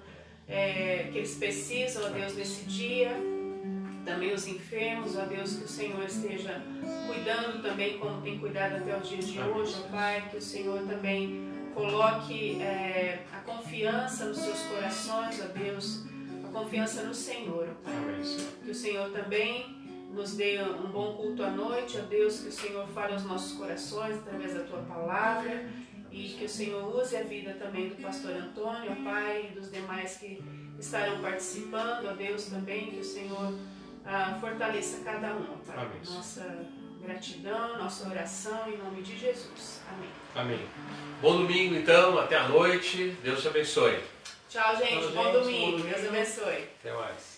que eles precisam, ó Deus, nesse dia. Também os enfermos, ó Deus, que o Senhor esteja cuidando também, como tem cuidado até o dia de hoje, ó Pai, que o Senhor também coloque a confiança nos seus corações, ó Deus, a confiança no Senhor, ó Pai. Que o Senhor também nos dê um bom culto à noite, ó Deus, que o Senhor fale aos nossos corações através da Tua Palavra e que o Senhor use a vida também do pastor Antônio, ó Pai, e dos demais que estarão participando, ó Deus, também, que o Senhor fortaleça cada um, ó Pai. Amém. Nossa gratidão, nossa oração em nome de Jesus. Amém. Amém. Bom domingo então, até a noite, Deus te abençoe. Tchau, gente. Tchau, Bom gente. domingo. Bom domingo. Deus abençoe. Até mais.